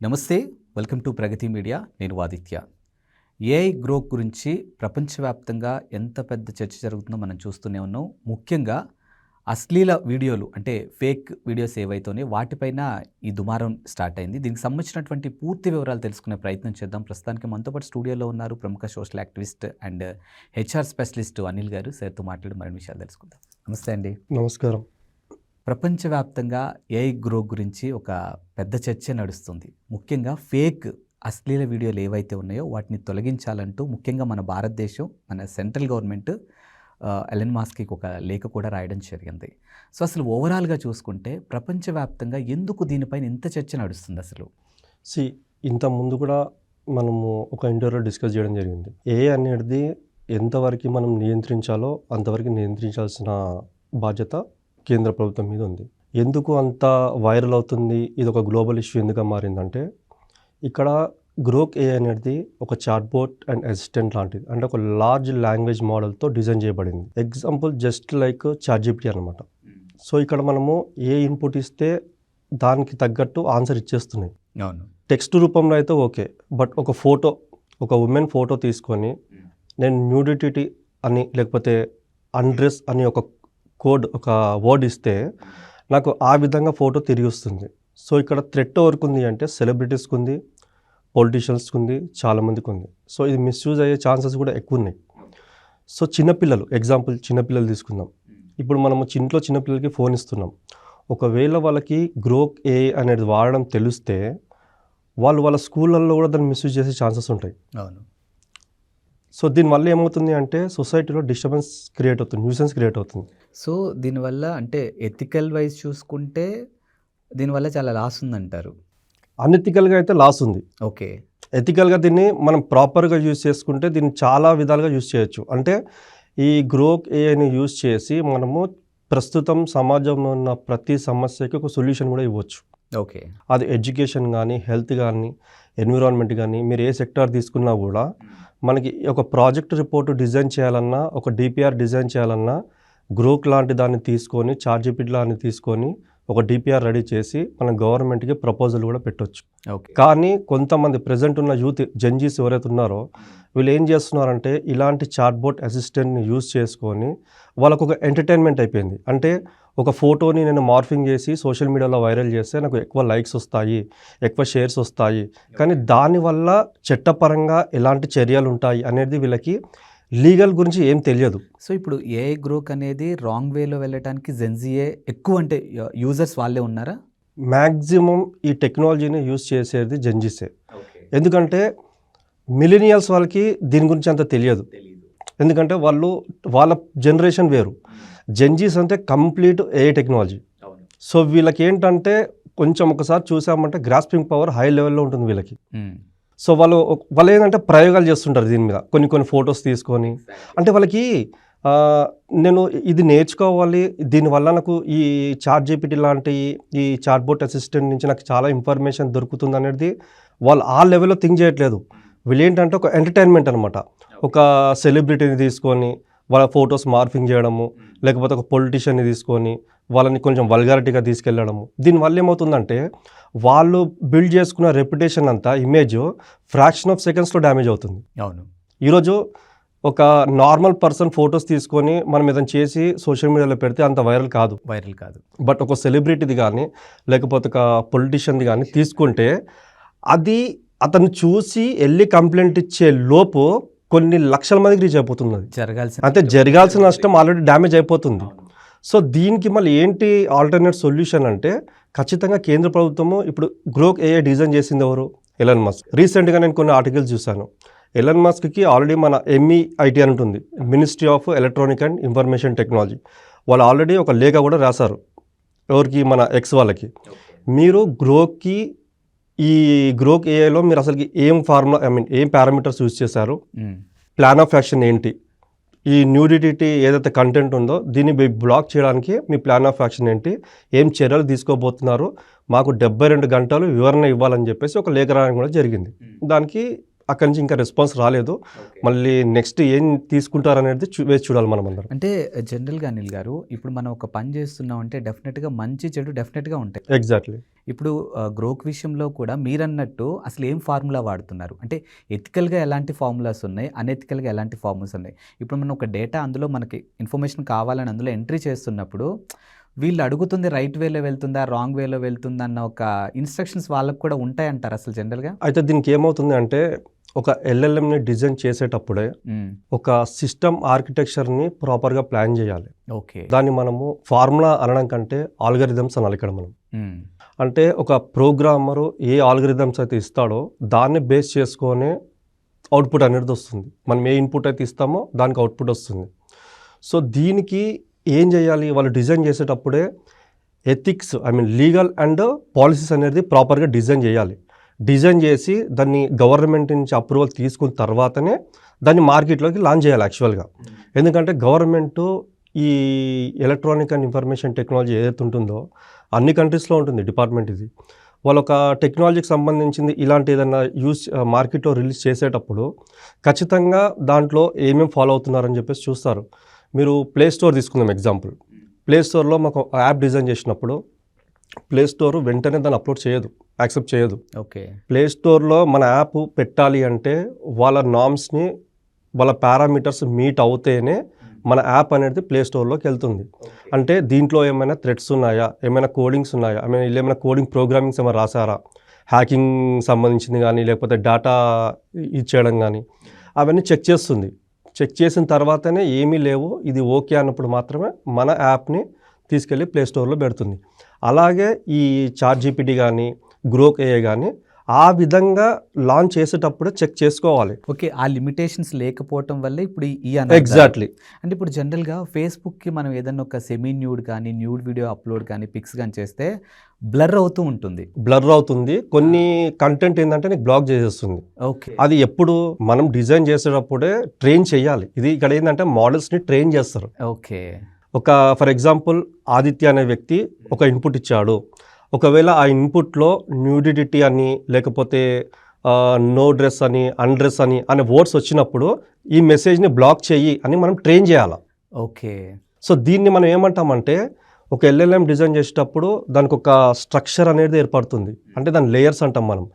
నమస్తే, welcome to Pragathi media. నేను Aditya. AI growth గురించి ప్రపంచవ్యాప్తంగా ఎంత పెద్ద చర్చ జరుగుతుందో మనం చూస్తూనే ఉన్నాం. ముఖ్యంగా అశ్లీల వీడియోలు అంటే ఫేక్ వీడియోస్ ఏవైతేనే వాటిపైన ఈ దుమారం స్టార్ట్ అయింది. దీనికి సంబంధించినటువంటి పూర్తి వివరాలు తెలుసుకునే ప్రయత్నం చేద్దాం. ప్రస్తుతానికి మనతో పాటు స్టూడియోలో ఉన్నారు ప్రముఖ social activist and HR specialist Anil గారు. సార్తో మాట్లాడి మరిన్ని విషయాలు తెలుసుకుందాం. నమస్తే అండి. నమస్కారం. ప్రపంచవ్యాప్తంగా ఏఐ గ్రోత్ గురించి ఒక పెద్ద చర్చ నడుస్తుంది. ముఖ్యంగా ఫేక్ అశ్లీల వీడియోలు ఏవైతే ఉన్నాయో వాటిని తొలగించాలంటూ ముఖ్యంగా మన భారతదేశం, మన సెంట్రల్ గవర్నమెంట్ ఎలన్ మాస్క్కి ఒక లేఖ కూడా రాయడం జరిగింది. సో అసలు ఓవరాల్గా చూసుకుంటే ప్రపంచవ్యాప్తంగా ఎందుకు దీనిపైన ఇంత చర్చ నడుస్తుంది అసలు? ఇంత ముందు కూడా మనము ఒక ఇంటర్వ్యూలో డిస్కస్ చేయడం జరిగింది. ఏఐ అనేది ఎంతవరకు మనం నియంత్రించాలో అంతవరకు నియంత్రించాల్సిన బాధ్యత కేంద్ర ప్రభుత్వం మీద ఉంది. ఎందుకు అంత వైరల్ అవుతుంది, ఇది ఒక గ్లోబల్ ఇష్యూ ఎందుకు మారిందంటే, ఇక్కడ గ్రోక్ ఏఐ అనేది ఒక చాట్బోట్ అండ్ అసిస్టెంట్ లాంటిది. అంటే ఒక లార్జ్ లాంగ్వేజ్ మోడల్తో డిజైన్ చేయబడింది. ఎగ్జాంపుల్ జస్ట్ లైక్ చాట్‌జిపిటి అనమాట. సో ఇక్కడ మనము ఏ ఇన్పుట్ ఇస్తే దానికి తగ్గట్టు ఆన్సర్ ఇచ్చేస్తున్నాయి. అవును, టెక్స్ట్ రూపంలో అయితే ఓకే, బట్ ఒక ఫోటో, ఒక ఉమెన్ ఫోటో తీసుకొని నేను న్యూడిటీ అని లేకపోతే అన్డ్రెస్ అని ఒక కోడ్, ఒక వర్డ్ ఇస్తే నాకు ఆ విధంగా ఫోటో తిరిగి వస్తుంది. సో ఇక్కడ థ్రెట్ ఎవరికి ఉంది అంటే సెలబ్రిటీస్కి ఉంది, పొలిటీషియన్స్కి ఉంది, చాలామందికి ఉంది. సో ఇది మిస్యూజ్ అయ్యే ఛాన్సెస్ కూడా ఎక్కువ ఉన్నాయి. సో చిన్నపిల్లలు, ఎగ్జాంపుల్ చిన్నపిల్లలు తీసుకుందాం. ఇప్పుడు మనము ఇంట్లో చిన్నపిల్లలకి ఫోన్ ఇస్తున్నాం. ఒకవేళ వాళ్ళకి గ్రోక్ ఏఐ అనేది వాడడం తెలిస్తే వాళ్ళు వాళ్ళ స్కూళ్ళల్లో కూడా దాన్ని మిస్యూజ్ చేసే ఛాన్సెస్ ఉంటాయి. అవును. సో దీనివల్ల ఏమవుతుంది అంటే సొసైటీలో డిస్టర్బెన్స్ క్రియేట్ అవుతుంది, న్యూసెన్స్ క్రియేట్ అవుతుంది. సో దీనివల్ల అంటే ఎథికల్ వైజ్ చూసుకుంటే దీనివల్ల చాలా లాస్ ఉందంటారు. అన్ఎథికల్గా అయితే లాస్ ఉంది. ఓకే. ఎథికల్గా దీన్ని మనం ప్రాపర్గా యూజ్ చేసుకుంటే దీన్ని చాలా విధాలుగా యూజ్ చేయొచ్చు. అంటే ఈ గ్రోక్ ఏఐని యూజ్ చేసి మనము ప్రస్తుతం సమాజంలో ఉన్న ప్రతి సమస్యకి ఒక సొల్యూషన్ కూడా ఇవ్వచ్చు. ఓకే. అది ఎడ్యుకేషన్ కానీ, హెల్త్ కానీ, ఎన్విరాన్మెంట్ కానీ, మీరు ఏ సెక్టార్ తీసుకున్నా కూడా మనకి ఒక ప్రాజెక్ట్ రిపోర్ట్ డిజైన్ చేయాలన్నా, ఒక డిపిఆర్ డిజైన్ చేయాలన్నా గ్రోక్ లాంటి దాన్ని తీసుకొని, చాట్‌జిపిటి లాంటి తీసుకొని ఒక డిపిఆర్ రెడీ చేసి మనం గవర్నమెంట్కి ప్రపోజల్ కూడా పెట్టవచ్చు. ఓకే. కానీ కొంతమంది ప్రజెంట్ ఉన్న యూత్ జెన్జీస్ ఎవరైతే ఉన్నారో వీళ్ళు ఏం చేస్తున్నారంటే ఇలాంటి చాట్‌బోట్ అసిస్టెంట్ని యూజ్ చేసుకొని వాళ్ళకు ఒక ఎంటర్టైన్మెంట్ అయిపోయింది. అంటే ఒక ఫోటోని నేను మార్ఫింగ్ చేసి సోషల్ మీడియాలో వైరల్ చేస్తే నాకు ఎక్కువ లైక్స్ వస్తాయి, ఎక్కువ షేర్స్ వస్తాయి, కానీ దానివల్ల చట్టపరంగా ఎలాంటి చర్యలు ఉంటాయి అనేది వీళ్ళకి లీగల్ గురించి ఏం తెలియదు. సో ఇప్పుడు ఏఐ గ్రోక్ అనేది రాంగ్ వేలో వెళ్ళడానికి జెన్జీఏ ఎక్కువ, అంటే యూజర్స్ వాళ్ళే ఉన్నారా? మ్యాక్సిమం ఈ టెక్నాలజీని యూజ్ చేసేది జెన్జీసే. ఎందుకంటే మిలీనియల్స్ వాళ్ళకి దీని గురించి అంత తెలియదు. ఎందుకంటే వాళ్ళ జనరేషన్ వేరు. జెన్జీస్ అంటే కంప్లీట్ ఏఐ టెక్నాలజీ. సో వీళ్ళకి ఏంటంటే కొంచెం ఒకసారి చూసామంటే గ్రాస్పింగ్ పవర్ హై లెవెల్లో ఉంటుంది వీళ్ళకి. సో వాళ్ళు ఏంటంటే ప్రయోగాలు చేస్తుంటారు దీని మీద, కొన్ని ఫొటోస్ తీసుకొని. అంటే వాళ్ళకి నేను ఇది నేర్చుకోవాలి, దీనివల్ల నాకు ఈ చాట్‌జిపిటి లాంటి ఈ చాట్‌బోట్ అసిస్టెంట్ నుంచి నాకు చాలా ఇన్ఫర్మేషన్ దొరుకుతుంది అనేది వాళ్ళు ఆ లెవెల్లో థింక్ చేయట్లేదు. వీళ్ళు ఏంటంటే ఒక ఎంటర్టైన్మెంట్ అనమాట. ఒక సెలబ్రిటీని తీసుకొని వాళ్ళ ఫొటోస్ మార్ఫింగ్ చేయడము, లేకపోతే ఒక పొలిటీషియన్ని తీసుకొని వాళ్ళని కొంచెం వల్గారిటీగా తీసుకెళ్ళడము. దీనివల్ల ఏమవుతుందంటే వాళ్ళు బిల్డ్ చేసుకున్న రెప్యుటేషన్ అంతా, ఇమేజ్ ఫ్రాక్షన్ ఆఫ్ సెకండ్స్లో డ్యామేజ్ అవుతుంది. అవును. ఈరోజు ఒక నార్మల్ పర్సన్ ఫొటోస్ తీసుకొని మనం ఏదైనా చేసి సోషల్ మీడియాలో పెడితే అంత వైరల్ కాదు. బట్ ఒక సెలబ్రిటీది కానీ లేకపోతే ఒక పొలిటీషియన్ది కానీ తీసుకుంటే అది అతను చూసి వెళ్ళి కంప్లైంట్ ఇచ్చే లోపు కొన్ని లక్షల మందికి రీచ్ అయిపోతుంది. జరగాల్సిన నష్టం ఆల్రెడీ డ్యామేజ్ అయిపోతుంది. సో దీనికి మళ్ళీ ఏంటి ఆల్టర్నేట్ సొల్యూషన్ అంటే ఖచ్చితంగా కేంద్ర ప్రభుత్వము ఇప్పుడు గ్రోక్ ఏఐ డిజైన్ చేసింది ఎవరు? Elon Musk. రీసెంట్గా నేను కొన్ని ఆర్టికల్స్ చూశాను. ఎలన్ మస్క్కి ఆల్రెడీ మన MEIT అని ఉంటుంది, ministry of electronic and information technology. వాళ్ళు ఆల్రెడీ ఒక లేఖ కూడా రాశారు. ఎవరికి? మన ఎక్స్ వాళ్ళకి. మీరు గ్రోక్కి, ఈ గ్రోక్ ఏఐలో మీరు అసలుకి ఏం ఫార్ములా, ఏం పారామీటర్స్ యూజ్ చేశారు, ప్లాన్ ఆఫ్ యాక్షన్ ఏంటి, ఈ న్యూడిటీ ఏదైతే కంటెంట్ ఉందో దీన్ని బ్లాక్ చేయడానికి మీ ప్లాన్ ఆఫ్ యాక్షన్ ఏంటి, ఏం చర్యలు తీసుకోబోతున్నారు, మాకు 72 గంటలు వివరణ ఇవ్వాలని చెప్పేసి ఒక లేఖ రాయడం కూడా జరిగింది. దానికి అక్కడి నుంచి ఇంకా రెస్పాన్స్ రాలేదు. మళ్ళీ నెక్స్ట్ ఏం తీసుకుంటారనేది వేసి చూడాలి మనం అందరం. అంటే జనరల్గా అనిల్ గారు, ఇప్పుడు మనం ఒక పని చేస్తున్నాం అంటే డెఫినెట్గా మంచి చెడు డెఫినెట్గా ఉంటాయి. ఎగ్జాక్ట్లీ. ఇప్పుడు గ్రోక్ విషయంలో కూడా మీరన్నట్టు అసలు ఏం ఫార్ములా వాడుతున్నారు? అంటే ఎథికల్‌గా ఎలాంటి ఫార్ములాస్ ఉన్నాయి? అనెథికల్‌గా ఎలాంటి ఫార్ములాస్ ఉన్నాయి? ఇప్పుడు మనం ఒక డేటా అందులో మనకి ఇన్ఫర్మేషన్ కావాలని అందులో ఎంట్రీ చేస్తున్నప్పుడు వీళ్ళు అడుగుతుంది రైట్ వేలో వెళ్తుందా? రాంగ్ వేలో వెళ్తుందా? అన్న ఒక ఇన్‌స్ట్రక్షన్స్ వాళ్ళకి కూడా ఉంటాయంటారా అసలు జనరల్‌గా? అయితే దీనికి ఏమవుతుంది అంటే ఒక ఎల్ఎల్ఎంని డిజైన్ చేసేటప్పుడే ఒక సిస్టమ్ ఆర్కిటెక్చర్ని ప్రాపర్గా ప్లాన్ చేయాలి. ఓకే. దాన్ని మనము ఫార్ములా అనడం కంటే ఆల్గరిథమ్స్ అనాలి ఇక్కడ మనం. అంటే ఒక ప్రోగ్రామరు ఏ ఆల్గరిథమ్స్ అయితే ఇస్తాడో దాన్ని బేస్ చేసుకొని అవుట్పుట్ అనేది వస్తుంది. మనం ఏ ఇన్పుట్ అయితే ఇస్తామో దానికి అవుట్పుట్ వస్తుంది. సో దీనికి ఏం చేయాలి, వాళ్ళు డిజైన్ చేసేటప్పుడే ఎథిక్స్ లీగల్ అండ్ పాలసీస్ అనేది ప్రాపర్గా డిజైన్ చేయాలి. డిజైన్ చేసి దాన్ని గవర్నమెంట్ నుంచి అప్రూవల్ తీసుకున్న తర్వాతనే దాన్ని మార్కెట్లోకి లాంచ్ చేయాలి యాక్చువల్గా. ఎందుకంటే గవర్నమెంటు ఈ ఎలక్ట్రానిక్ అండ్ ఇన్ఫర్మేషన్ టెక్నాలజీ ఏదైతే ఉంటుందో అన్ని కంట్రీస్లో ఉంటుంది డిపార్ట్మెంట్ ఇది. వాళ్ళు ఒక టెక్నాలజీకి సంబంధించింది ఇలాంటి ఏదైనా మార్కెట్లో రిలీజ్ చేసేటప్పుడు ఖచ్చితంగా దాంట్లో ఏమేమి ఫాలో అవుతున్నారని చెప్పేసి చూస్తారు. మీరు ప్లే స్టోర్ తీసుకుందాం ఎగ్జాంపుల్. ప్లే స్టోర్లో మాకు యాప్ డిజైన్ చేసినప్పుడు ప్లే స్టోర్ వెంటనే దాన్ని అప్లోడ్ చేయదు, యాక్సెప్ట్ చేయదు. ఓకే. ప్లే స్టోర్లో మన యాప్ పెట్టాలి అంటే వాళ్ళ నామ్స్ని వాళ్ళ పారామీటర్స్ మీట్ అవుతేనే మన యాప్ అనేది ప్లే స్టోర్లోకి వెళ్తుంది. అంటే దీంట్లో ఏమైనా థ్రెడ్స్ ఉన్నాయా, ఏమైనా కోడింగ్స్ ఉన్నాయా, ఏమైనా కోడింగ్ ప్రోగ్రామింగ్స్ ఏమైనా రాసారా, హ్యాకింగ్ సంబంధించింది కానీ లేకపోతే డేటా ఇచ్చేయడం కానీ అవన్నీ చెక్ చేస్తుంది. చెక్ చేసిన తర్వాతనే ఏమీ లేవు ఇది ఓకే అన్నప్పుడు మాత్రమే మన యాప్ని తీసుకెళ్ళి ప్లే స్టోర్లో పెడుతుంది. అలాగే ఈ చాట్‌జీపీటీ కానీ గ్రోక్ ఏఐ కానీ ఆ విధంగా లాంచ్ చేసేటప్పుడే చెక్ చేసుకోవాలి. ఓకే. ఆ లిమిటేషన్స్ లేకపోవటం వల్ల ఇప్పుడు ఈ ఎగ్జాక్ట్లీ. అంటే ఇప్పుడు జనరల్‌గా ఫేస్‌బుక్‌కి మనం ఏదన్నా ఒక సెమీ న్యూడ్ కానీ, న్యూడ్ వీడియో అప్లోడ్ కానీ, పిక్స్ కానీ చేస్తే బ్లర్ అవుతూ ఉంటుంది. బ్లర్ అవుతుంది. కొన్ని కంటెంట్ ఏంటంటే నీకు బ్లాక్ చేసేస్తుంది. ఓకే. అది ఎప్పుడు మనం డిజైన్ చేసేటప్పుడే ట్రైన్ చేయాలి. ఇది ఇక్కడ ఏంటంటే మోడల్స్ని ట్రైన్ చేస్తారు. ఓకే. ఒక ఫర్ ఎగ్జాంపుల్ ఆదిత్య అనే వ్యక్తి ఒక ఇన్పుట్ ఇచ్చాడు. ఒకవేళ ఆ ఇన్పుట్లో న్యూడిటీ అని లేకపోతే నో డ్రెస్ అని అన్‌డ్రెస్ అని అనే వర్డ్స్ వచ్చినప్పుడు ఈ మెసేజ్ని బ్లాక్ చెయ్యి అని మనం ట్రైన్ చేయాలి. ఓకే. సో దీన్ని మనం ఏమంటామంటే ఒక ఎల్ఎల్ఎం డిజైన్ చేసేటప్పుడు దానికి ఒక స్ట్రక్చర్ అనేది ఏర్పడుతుంది. అంటే దాని లేయర్స్ అంటాం మనం.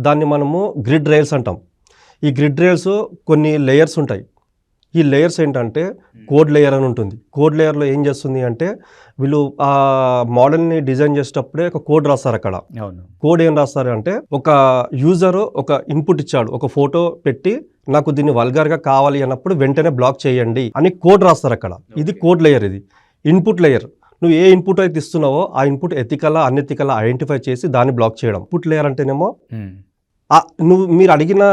దాన్ని మనము గ్రిడ్ రైల్స్ అంటాం. ఈ గ్రిడ్ రైల్స్ కొన్ని లేయర్స్ ఉంటాయి. ఈ లేయర్స్ ఏంటంటే కోడ్ లేయర్ అని ఉంటుంది. కోడ్ లేయర్లో ఏం చేస్తుంది అంటే వీళ్ళు ఆ మోడల్ని డిజైన్ చేసేటప్పుడే ఒక కోడ్ రాస్తారు అక్కడ. అవును. కోడ్ ఏం రాస్తారు అంటే ఒక యూజరు ఒక ఇన్పుట్ ఇచ్చాడు, ఒక ఫోటో పెట్టి నాకు దీన్ని వల్గర్గా కావాలి అన్నప్పుడు వెంటనే బ్లాక్ చేయండి అని కోడ్ రాస్తారు అక్కడ. ఇది కోడ్ లేయర్. ఇది ఇన్పుట్ లేయర్. నువ్వు ఏ ఇన్పుట్ అయితే ఇస్తున్నావో ఆ ఇన్పుట్ ఎథికలా అన్ఎథికలా ఐడెంటిఫై చేసి దాన్ని బ్లాక్ చేయడం. ఇన్పుట్ లేయర్ అంటేనేమో మీరు అడిగిన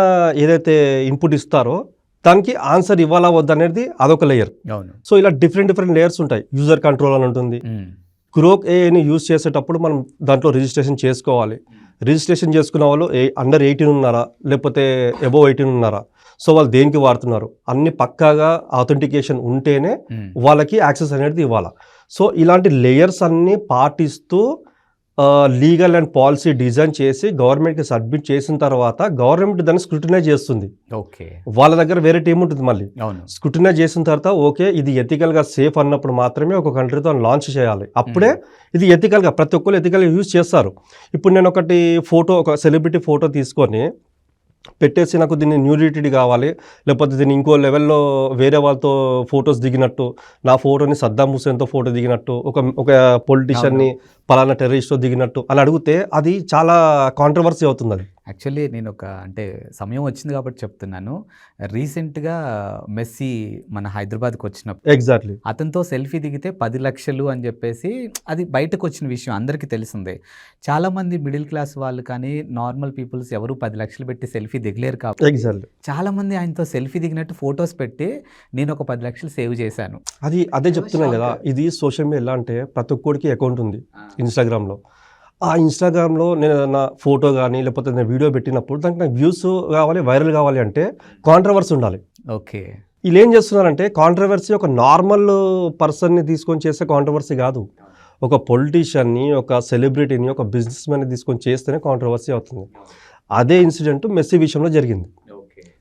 ఏదైతే ఇన్పుట్ ఇస్తారో దానికి ఆన్సర్ ఇవ్వాలా వద్దనేది అదొక లేయర్. అవును. సో ఇలా డిఫరెంట్ లేయర్స్ ఉంటాయి. యూజర్ కంట్రోల్ అని ఉంటుంది. గ్రోక్ ఏఐని యూజ్ చేసేటప్పుడు మనం దాంట్లో రిజిస్ట్రేషన్ చేసుకోవాలి. రిజిస్ట్రేషన్ చేసుకున్న వాళ్ళు అండర్ 18 ఉన్నారా లేకపోతే అబోవ్ 18 ఉన్నారా, సో వాళ్ళు దేనికి వాడుతున్నారు అన్ని పక్కాగా ఆథెంటికేషన్ ఉంటేనే వాళ్ళకి యాక్సెస్ అనేది ఇవ్వాలి. సో ఇలాంటి లేయర్స్ అన్నీ పాటిస్తూ లీగల్ అండ్ పాలసీ డిజైన్ చేసి గవర్నమెంట్కి సబ్మిట్ చేసిన తర్వాత గవర్నమెంట్ దాన్ని స్క్రూటినైజ్ చేస్తుంది. ఓకే. వాళ్ళ దగ్గర వేరే టీం ఉంటుంది మళ్ళీ. అవును. స్క్రూటినైజ్ చేసిన తర్వాత ఓకే ఇది ఎథికల్గా సేఫ్ అన్నప్పుడు మాత్రమే ఒక కంట్రీతో లాంచ్ చేయాలి. అప్పుడే ఇది ఎథికల్గా ప్రతి ఒక్కరు ఎథికల్గా యూజ్ చేస్తారు. ఇప్పుడు నేను ఒక సెలబ్రిటీ ఫోటో తీసుకొని పెట్టేసి నాకు దీన్ని న్యూడిటీ కావాలి లేకపోతే దీన్ని ఇంకో లెవెల్లో వేరే వాళ్ళతో ఫొటోస్ దిగినట్టు, నా ఫోటోని సద్దాం హుసేన్తో ఫోటో దిగినట్టు, ఒక పొలిటీషియన్ని పలానా టెర్రరిస్ట్తో దిగినట్టు అని అడిగితే అది చాలా కాంట్రవర్సీ అవుతుంది. అది యాక్చువల్లీ నేను అంటే సమయం వచ్చింది కాబట్టి చెప్తున్నాను. రీసెంట్గా మెస్సీ మన హైదరాబాద్కి వచ్చినప్పుడు ఎగ్జాక్ట్లీ అతనితో సెల్ఫీ దిగితే 10 లక్షలు అని చెప్పేసి అది బయటకు వచ్చిన విషయం అందరికీ తెలిసిందే. చాలామంది మిడిల్ క్లాస్ వాళ్ళు కానీ నార్మల్ పీపుల్స్ ఎవరు 10 లక్షలు పెట్టి సెల్ఫీ దిగలేరు కాబట్టి ఎగ్జాక్ట్లీ చాలామంది ఆయనతో సెల్ఫీ దిగినట్టు ఫొటోస్ పెట్టి నేను ఒక 10 లక్షలు సేవ్ చేశాను. అదే చెప్తున్నాను కదా. ఇది సోషల్ మీడియా ఎలా అంటే ప్రతి ఒక్కడికి అకౌంట్ ఉంది ఇన్స్టాగ్రామ్లో. ఆ ఇన్స్టాగ్రామ్లో నేను నా ఫోటో కానీ లేకపోతే నేను వీడియో పెట్టినప్పుడు దానికి నాకు వ్యూస్ కావాలి, వైరల్ కావాలి అంటే కాంట్రవర్సీ ఉండాలి. ఓకే. వీళ్ళు ఏం చేస్తున్నారంటే కాంట్రవర్సీ ఒక నార్మల్ పర్సన్ని తీసుకొని చేస్తే కాంట్రవర్సీ కాదు. ఒక పొలిటీషియన్ని, ఒక సెలబ్రిటీని, ఒక బిజినెస్ మ్యాన్ని తీసుకొని చేస్తేనే కాంట్రవర్సీ అవుతుంది. అదే ఇన్సిడెంట్ మెస్సీ విషయంలో జరిగింది.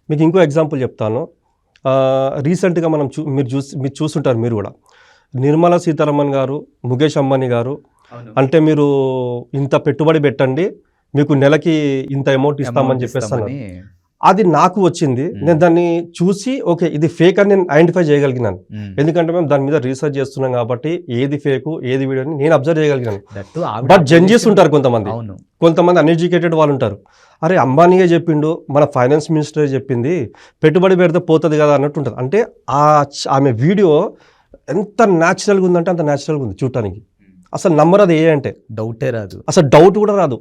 మీకు ఇంకో ఎగ్జాంపుల్ చెప్తాను. రీసెంట్గా మీరు చూస్తుంటారు మీరు కూడా. నిర్మలా సీతారామన్ గారు, ముఖేష్ అంబానీ గారు అంటే మీరు ఇంత పెట్టుబడి పెట్టండి, మీకు నెలకి ఇంత అమౌంట్ ఇస్తామని చెప్పేస్తాను. అది నాకు వచ్చింది. నేను దాన్ని చూసి ఓకే ఇది ఫేక్ అని నేను ఐడెంటిఫై చేయగలిగినాను. ఎందుకంటే మేము దాని మీద రీసెర్చ్ చేస్తున్నాం కాబట్టి ఏది ఫేకు ఏది వీడియో అని నేను అబ్జర్వ్ చేయగలిగినాను. బట్ జడ్జెస్ ఉంటారు కొంతమంది అన్ఎడ్యుకేటెడ్ వాళ్ళు ఉంటారు. అరే అంబానీయే చెప్పిండు, మన ఫైనాన్స్ మినిస్టర్ చెప్పింది, పెట్టుబడి పెడితే పోతుంది కదా అన్నట్టు ఉంటుంది. అంటే ఆమె వీడియో ఎంత న్యాచురల్గా ఉందంటే అంత న్యాచురల్గా ఉంది చూడటానికి. అసలు నమ్మరు అది అంటే డౌటే రాదు, అసలు డౌట్ కూడా రాదు.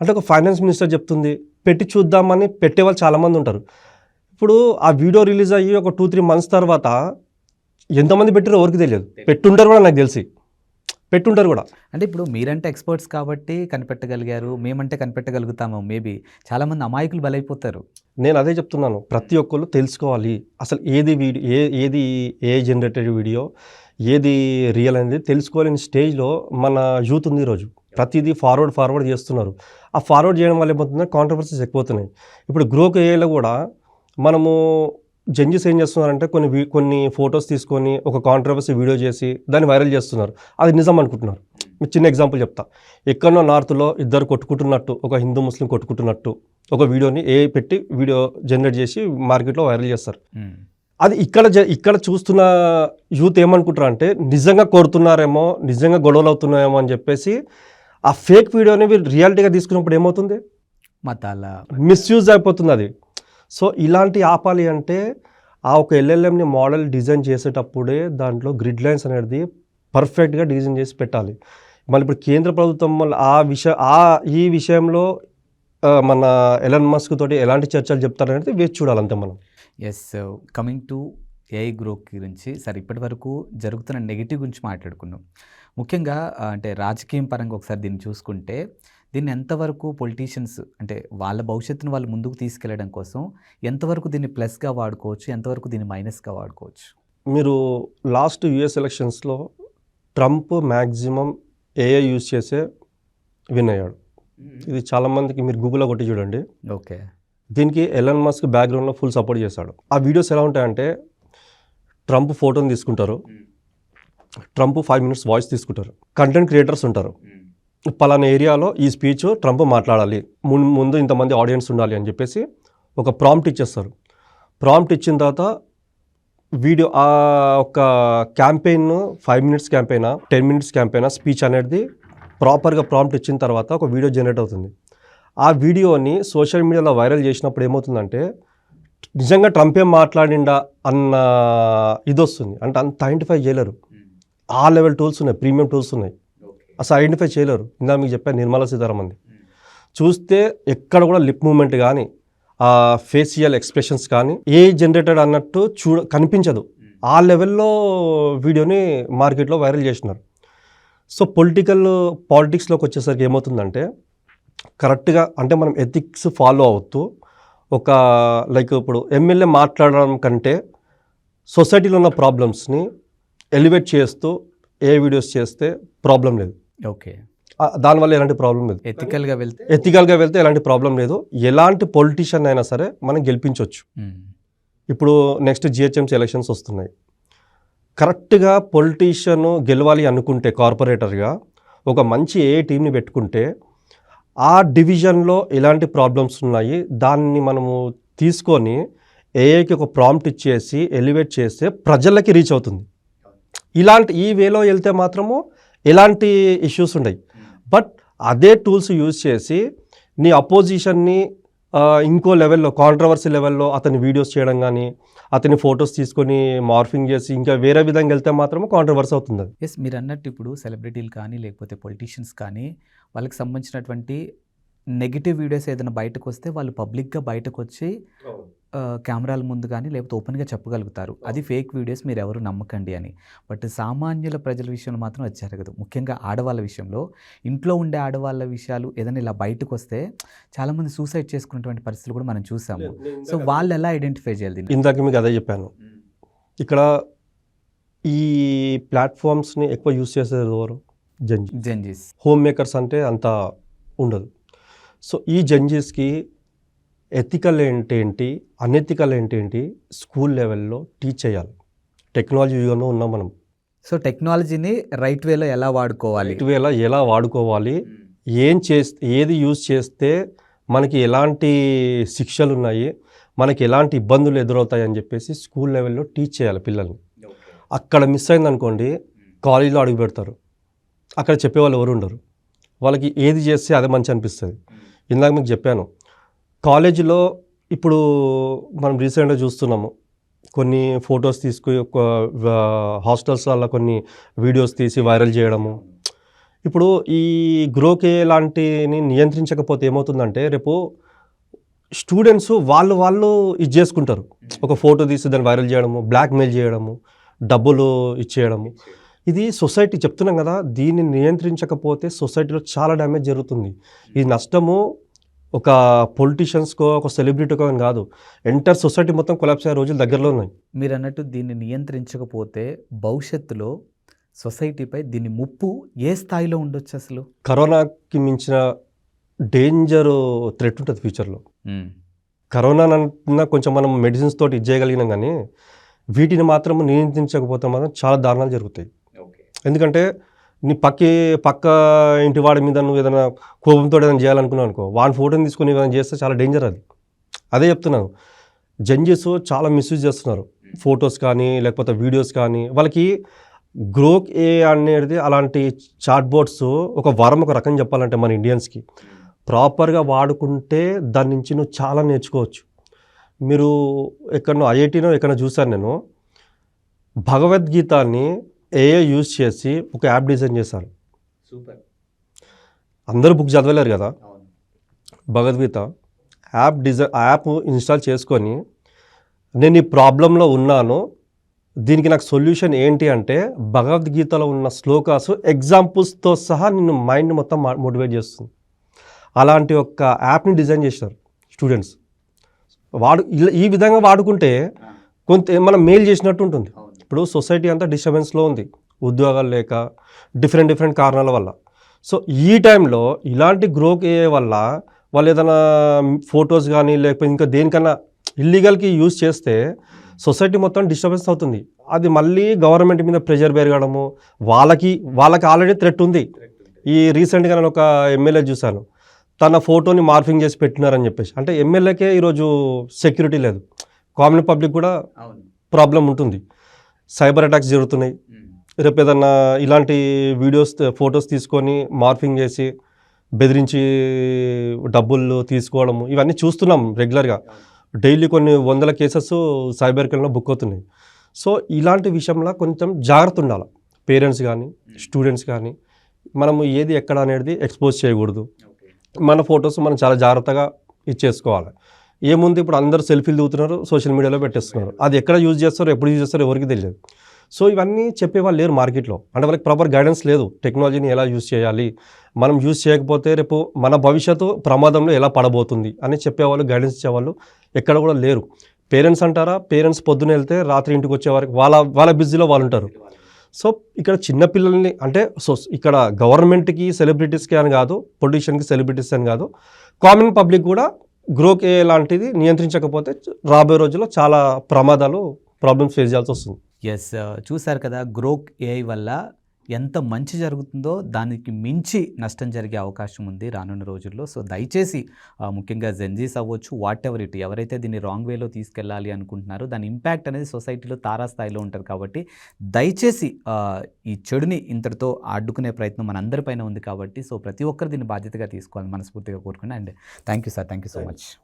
అంటే ఒక ఫైనాన్స్ మినిస్టర్ చెప్తుంది, పెట్టి చూద్దామని పెట్టేవాళ్ళు చాలామంది ఉంటారు. ఇప్పుడు ఆ వీడియో రిలీజ్ అయ్యి ఒక 2-3 months తర్వాత ఎంతమంది పెట్టారో ఎవరికి తెలియదు. పెట్టుంటారు కూడా, నాకు తెలిసి పెట్టుంటారు కూడా. అంటే ఇప్పుడు మీరంటే ఎక్స్పర్ట్స్ కాబట్టి కనిపెట్టగలిగారు, మేమంటే కనిపెట్టగలుగుతాము. మేబీ చాలామంది అమాయకులు బలైపోతారు. నేను అదే చెప్తున్నాను, ప్రతి ఒక్కళ్ళు తెలుసుకోవాలి అసలు ఏది వీడియో ఏది ఏ జనరేటెడ్ వీడియో ఏది రియల్ అనేది తెలుసుకోలేని స్టేజ్లో మన యూత్ ఉంది ఈరోజు. ప్రతిదీ ఫార్వర్డ్ చేస్తున్నారు. ఆ ఫార్వర్డ్ చేయడం వల్ల ఏమవుతుందో కాంట్రవర్సీస్ ఎక్కువవుతున్నాయి. ఇప్పుడు గ్రోక్ ఏఐలో కూడా మనము జడ్జెస్ ఏం చేస్తున్నారంటే కొన్ని ఫొటోస్ తీసుకొని ఒక కాంట్రవర్సీ వీడియో చేసి దాన్ని వైరల్ చేస్తున్నారు. అది నిజం అనుకుంటున్నారు. చిన్న ఎగ్జాంపుల్ చెప్తా. ఎక్కడో నార్త్లో ఇద్దరు కొట్టుకుంటున్నట్టు, ఒక హిందూ ముస్లిం కొట్టుకుంటున్నట్టు ఒక వీడియోని పెట్టి వీడియో జనరేట్ చేసి మార్కెట్లో వైరల్ చేస్తారు. అది ఇక్కడ చూస్తున్న యూత్ ఏమనుకుంటారు అంటే నిజంగా కొడుతున్నారేమో, నిజంగా గొడవలు అవుతున్నాయేమో అని చెప్పేసి ఆ ఫేక్ వీడియోని రియాలిటీగా తీసుకున్నప్పుడు ఏమవుతుంది, మతాల మిస్యూజ్ అయిపోతుంది అది. సో ఇలాంటి ఆపాలి అంటే ఆ ఒక ఎల్ఎల్ఎంని మోడల్ డిజైన్ చేసేటప్పుడే దాంట్లో గ్రిడ్ లైన్స్ అనేది పర్ఫెక్ట్గా డిజైన్ చేసి పెట్టాలి. మళ్ళీ ఇప్పుడు కేంద్ర ప్రభుత్వం ఈ విషయంలో మన ఎలన్ మస్క్ తోటి ఎలాంటి చర్చలు చెప్తారనేది వేచి చూడాలి అంతే మనం. Yes, coming to AI Grok గురించి సరే, ఇప్పటి వరకు జరుగుతున్న నెగిటివ్ గురించి మాట్లాడుకున్నాం. ముఖ్యంగా అంటే రాజకీయం పరంగా ఒకసారి దీన్ని చూసుకుంటే దీన్ని ఎంతవరకు పొలిటీషియన్స్ అంటే వాళ్ళ భవిష్యత్తును వాళ్ళు ముందుకు తీసుకెళ్లడం కోసం ఎంతవరకు దీన్ని ప్లస్గా వాడుకోవచ్చు, ఎంతవరకు దీన్ని మైనస్గా వాడుకోవచ్చు? మీరు లాస్ట్ యుఎస్ ఎలక్షన్స్లో ట్రంప్ మ్యాక్సిమం ఏఐ యూజ్ చేసే విన్ అయ్యాడు. ఇది చాలామందికి మీరు గూగుల్లో కొట్టి చూడండి. ఓకే, దీనికి ఎలన్ మస్క్ బ్యాక్గ్రౌండ్లో ఫుల్ సపోర్ట్ చేశాడు. ఆ వీడియోస్ ఎలా ఉంటాయంటే ట్రంప్ ఫోటోని తీసుకుంటారు, ట్రంప్ 5 minutes వాయిస్ తీసుకుంటారు, కంటెంట్ క్రియేటర్స్ ఉంటారు, పలానా ఏరియాలో ఈ స్పీచ్ ట్రంప్ మాట్లాడాలి, ముందు ఇంతమంది ఆడియన్స్ ఉండాలి అని చెప్పేసి ఒక ప్రాంప్ట్ ఇచ్చేస్తారు. ప్రాంప్ట్ ఇచ్చిన తర్వాత వీడియో ఆ ఒక క్యాంపెయిన్ 5 minutes క్యాంపెయినా 10 minutes క్యాంపెయినా స్పీచ్ అనేది ప్రాపర్గా ప్రాంప్ట్ ఇచ్చిన తర్వాత ఒక వీడియో జనరేట్ అవుతుంది. ఆ వీడియోని సోషల్ మీడియాలో వైరల్ చేసినప్పుడు ఏమవుతుందంటే నిజంగా ట్రంప్ ఏం మాట్లాడిండా అన్న ఇది వస్తుంది. అంటే అంత ఐడెంటిఫై చేయలేరు. ఆ లెవెల్ టూల్స్ ఉన్నాయి, ప్రీమియం టూల్స్ ఉన్నాయి, అసలు ఐడెంటిఫై చేయలేరు. ఇందా మీకు చెప్పాను నిర్మలా సీతారామన్ చూస్తే ఎక్కడ కూడా లిప్ మూమెంట్ కానీ ఫేషియల్ ఎక్స్ప్రెషన్స్ కానీ ఏ జనరేటెడ్ అన్నట్టు కనిపించదు. ఆ లెవెల్లో వీడియోని మార్కెట్లో వైరల్ చేసినారు. సో పాలిటిక్స్లోకి వచ్చేసరికి ఏమవుతుందంటే కరెక్ట్గా అంటే మనం ఎథిక్స్ ఫాలో అవుతూ ఒక లైక్ ఇప్పుడు ఎమ్మెల్యే మాట్లాడడం కంటే సొసైటీలో ఉన్న ప్రాబ్లమ్స్ని ఎలివేట్ చేస్తూ ఏ వీడియోస్ చేస్తే ప్రాబ్లం లేదు. ఓకే, దానివల్ల ఎలాంటి ప్రాబ్లం లేదు. ఎథికల్గా వెళ్తే ఎలాంటి ప్రాబ్లం లేదు. ఎలాంటి పొలిటీషియన్ అయినా సరే మనం గెలిపించవచ్చు. ఇప్పుడు నెక్స్ట్ జిహెచ్ఎంసీ ఎలక్షన్స్ వస్తున్నాయి. కరెక్ట్గా పొలిటీషియన్ గెలవాలి అనుకుంటే కార్పొరేటర్గా ఒక మంచి ఏ టీంని పెట్టుకుంటే ఆ డివిజన్లో ఎలాంటి ప్రాబ్లమ్స్ ఉన్నాయి దాన్ని మనము తీసుకొని ఏఐకి ఒక ప్రాంప్ట్ ఇచ్చేసి ఎలివేట్ చేస్తే ప్రజలకి రీచ్ అవుతుంది. ఈ వేలో వెళ్తే మాత్రము ఎలాంటి ఇష్యూస్ ఉన్నాయి. బట్ అదే టూల్స్ యూజ్ చేసి నీ అపోజిషన్ని ఇంకో లెవెల్లో కాంట్రవర్సీ లెవెల్లో అతని వీడియోస్ చేయడం కానీ అతని ఫొటోస్ తీసుకొని మార్ఫింగ్ చేసి ఇంకా వేరే విధంగా వెళ్తే మాత్రం కాంట్రవర్సీ అవుతుంది. ఎస్, మీరు అన్నట్టు ఇప్పుడు సెలబ్రిటీలు కానీ లేకపోతే పొలిటీషియన్స్ కానీ వాళ్ళకి సంబంధించినటువంటి నెగిటివ్ వీడియోస్ ఏదైనా బయటకు వస్తే వాళ్ళు పబ్లిక్గా బయటకు వచ్చి కెమెరాల ముందు కానీ లేకపోతే ఓపెన్గా చెప్పగలుగుతారు అది ఫేక్ వీడియోస్, మీరు ఎవరు నమ్మకండి అని. బట్ సామాన్యుల ప్రజల విషయంలో మాత్రం అది జరగదు. ముఖ్యంగా ఆడవాళ్ళ విషయంలో, ఇంట్లో ఉండే ఆడవాళ్ళ విషయాలు ఏదైనా ఇలా బయటకు వస్తే చాలామంది సూసైడ్ చేసుకున్నటువంటి పరిస్థితులు కూడా మనం చూసాము. సో వాళ్ళు ఎలా ఐడెంటిఫై చేయాలి? ఇందాక మీకు అదే చెప్పాను. ఇక్కడ ఈ ప్లాట్ఫామ్స్ని ఎక్కువ యూజ్ చేసేది ఎవరు? జడ్జెస్. హోమ్ మేకర్స్ అంటే అంత ఉండదు. సో ఈ జడ్జెస్కి ఎథికల్ ఏంటి అనెథికల్ ఏంటి స్కూల్ లెవెల్లో టీచ్ చేయాలి. టెక్నాలజీ యుగంలో ఉన్నాం మనం. సో టెక్నాలజీని రైట్ వేలో ఎలా వాడుకోవాలి? ఇటువేళ ఎలా వాడుకోవాలి, ఏది యూజ్ చేస్తే మనకి ఎలాంటి శిక్షలు ఉన్నాయి, మనకి ఎలాంటి ఇబ్బందులు ఎదురవుతాయి అని చెప్పేసి స్కూల్ లెవెల్లో టీచ్ చేయాలి పిల్లల్ని. అక్కడ మిస్ అయిందనుకోండి, కాలేజీలో అడుగు పెడతారు, అక్కడ చెప్పేవాళ్ళు ఎవరు ఉండరు. వాళ్ళకి ఏది చేస్తే అదే మంచి అనిపిస్తుంది. ఇందాక మీకు చెప్పాను, కాలేజీలో ఇప్పుడు మనం రీసెంట్గా చూస్తున్నాము, కొన్ని ఫొటోస్ తీసుకుని హాస్టల్స్ వల్ల కొన్ని వీడియోస్ తీసి వైరల్ చేయడము. ఇప్పుడు ఈ గ్రోకే లాంటిని నియంత్రించకపోతే ఏమవుతుందంటే, రేపు స్టూడెంట్స్ వాళ్ళు ఇది చేసుకుంటారు. ఒక ఫోటో తీసి దాన్ని వైరల్ చేయడము, బ్లాక్మెయిల్ చేయడము, డబ్బులు ఇచ్చేయడము. ఇది సొసైటీ చెప్తున్నాం కదా, దీన్ని నియంత్రించకపోతే సొసైటీలో చాలా డ్యామేజ్ జరుగుతుంది. ఈ నష్టము ఒక పొలిటీషియన్స్కో ఒక సెలబ్రిటీకో అని కాదు, ఎంటైర్ సొసైటీ మొత్తం కొలాప్స్ అయ్యే రోజులు దగ్గరలో ఉన్నాయి. మీరు అన్నట్టు దీన్ని నియంత్రించకపోతే భవిష్యత్తులో సొసైటీపై దీని ముప్పు ఏ స్థాయిలో ఉండొచ్చు అసలు? కరోనాకి మించిన డేంజర్ థ్రెట్ ఉంటుంది ఫ్యూచర్లో. కరోనా కొంచెం మనం మెడిసిన్స్ తోటి ఇది చేయగలిగినాం, కానీ వీటిని మాత్రం నియంత్రించకపోతే మాత్రం చాలా దారుణాలు జరుగుతాయి. ఎందుకంటే నీ పక్క ఇంటి వాడి మీద నువ్వు ఏదైనా కోపంతో ఏదైనా చేయాలనుకున్నావు అనుకో, వాడి ఫోటోని తీసుకుని ఏదైనా చేస్తే చాలా డేంజర్ అది. అదే చెప్తున్నాను, జడ్జెస్ చాలా మిస్యూజ్ చేస్తున్నారు ఫొటోస్ కానీ లేకపోతే వీడియోస్ కానీ. వాళ్ళకి గ్రోక్ ఏ అనేది అలాంటి చాట్ బోట్స్ ఒక వరం, ఒక రకం చెప్పాలంటే మన ఇండియన్స్కి ప్రాపర్గా వాడుకుంటే దాని నుంచి నువ్వు చాలా నేర్చుకోవచ్చు. మీరు ఎక్కడనో ఐఐటీనో ఎక్కడ చూశాను నేను, భగవద్గీతాన్ని ఏఐ యూజ్ చేసి ఒక యాప్ డిజైన్ చేశారు. సూపర్. అందరూ బుక్ చదవలేరు కదా, భగవద్గీత యాప్ ఇన్స్టాల్ చేసుకొని, నేను ఈ ప్రాబ్లంలో ఉన్నాను, దీనికి నాకు సొల్యూషన్ ఏంటి అంటే, భగవద్గీతలో ఉన్న శ్లోకాసు ఎగ్జాంపుల్స్తో సహా నిన్ను మైండ్ మొత్తం మోటివేట్ చేస్తుంది. అలాంటి ఒక యాప్ని డిజైన్ చేశారు స్టూడెంట్స్. ఈ విధంగా వాడుకుంటే కొంత మనం మేలు చేసినట్టు ఉంటుంది. ఇప్పుడు సొసైటీ అంతా డిస్టర్బెన్స్లో ఉంది, ఉద్యోగాలు లేక డిఫరెంట్ కారణాల వల్ల. సో ఈ టైంలో ఇలాంటి గ్రోక్ అయ్యే వల్ల వాళ్ళు ఏదైనా ఫొటోస్ కానీ లేకపోతే ఇంకా దేనికన్నా ఇల్లీగల్కి యూజ్ చేస్తే సొసైటీ మొత్తం డిస్టర్బెన్స్ అవుతుంది. అది మళ్ళీ గవర్నమెంట్ మీద ప్రెషర్ పెరగడము, వాళ్ళకి ఆల్రెడీ థ్రెట్ ఉంది. ఈ రీసెంట్గా నేను ఒక ఎమ్మెల్యే చూశాను, తన ఫోటోని మార్ఫింగ్ చేసి పెట్టినారని చెప్పేసి. అంటే ఎమ్మెల్యేకే ఈరోజు సెక్యూరిటీ లేదు, కామన్ పబ్లిక్ కూడా ప్రాబ్లం ఉంటుంది. సైబర్ అటాక్స్ జరుగుతున్నాయి. రేపు ఏదన్నా ఇలాంటి వీడియోస్ ఫొటోస్ తీసుకొని మార్ఫింగ్ చేసి బెదిరించి డబ్బులు తీసుకోవడము, ఇవన్నీ చూస్తున్నాం రెగ్యులర్గా. డైలీ కొన్ని వందల కేసెస్ సైబర్ క్రైమ్లో బుక్ అవుతున్నాయి. సో ఇలాంటి విషయంలో కొంచెం జాగ్రత్త ఉండాలి పేరెంట్స్ కానీ స్టూడెంట్స్ కానీ. మనము ఏది ఎక్కడ అనేది ఎక్స్పోజ్ చేయకూడదు. మన ఫొటోస్ మనం చాలా జాగ్రత్తగా ఇచ్చేసుకోవాలి. ఏముంది, ఇప్పుడు అందరూ సెల్ఫీలు దిగుతున్నారు, సోషల్ మీడియాలో పెట్టేస్తున్నారు. అది ఎక్కడ యూజ్ చేస్తారో ఎప్పుడు యూజ్ చేస్తారో ఎవరికి తెలియదు. సో ఇవన్నీ చెప్పేవాళ్ళు లేరు మార్కెట్లో, అంటే వాళ్ళకి ప్రాపర్ గైడెన్స్ లేదు. టెక్నాలజీని ఎలా యూజ్ చేయాలి, మనం యూజ్ చేయకపోతే రేపు మన భవిష్యత్తు ప్రమాదంలో ఎలా పడబోతుంది అని చెప్పేవాళ్ళు, గైడెన్స్ ఇచ్చేవాళ్ళు ఎక్కడ కూడా లేరు. పేరెంట్స్ అంటారా, పేరెంట్స్ పొద్దున వెళ్తే రాత్రి ఇంటికి వచ్చే వరకు వాళ్ళ బిజీలో వాళ్ళు ఉంటారు. సో ఇక్కడ చిన్నపిల్లల్ని అంటే ఇక్కడ గవర్నమెంట్కి సెలబ్రిటీస్కి అని కాదు, పొలిటీషియన్కి సెలబ్రిటీస్ అని కాదు, కామన్ పబ్లిక్ కూడా గ్రోక్ ఏ లాంటిది నియంత్రించకపోతే రాబోయే రోజుల్లో చాలా ప్రాబ్లమ్స్ ఫేస్ చేయాల్సి వస్తుంది. ఎస్, చూశారు కదా, గ్రోక్ ఏఐ వల్ల ఎంత మంచి జరుగుతుందో దానికి మించి నష్టం జరిగే అవకాశం ఉంది రానున్న రోజుల్లో. సో దయచేసి ముఖ్యంగా జెన్జీస్ అవ్వచ్చు, వాట్ ఎవర్ ఇట్, ఎవరైతే దీన్ని రాంగ్ వేలో తీసుకెళ్ళాలి అనుకుంటున్నారో దాని ఇంపాక్ట్ అనేది సొసైటీలో తారాస్థాయిలో ఉంటుంది. కాబట్టి దయచేసి ఈ చెడుని ఇంతటితో అడ్డుకునే ప్రయత్నం మనందరిపైన ఉంది. కాబట్టి సో ప్రతి ఒక్కరు దీన్ని బాధ్యతగా తీసుకోవాలని మనస్ఫూర్తిగా కోరుకున్నాను. And thank you sir, thank you so much.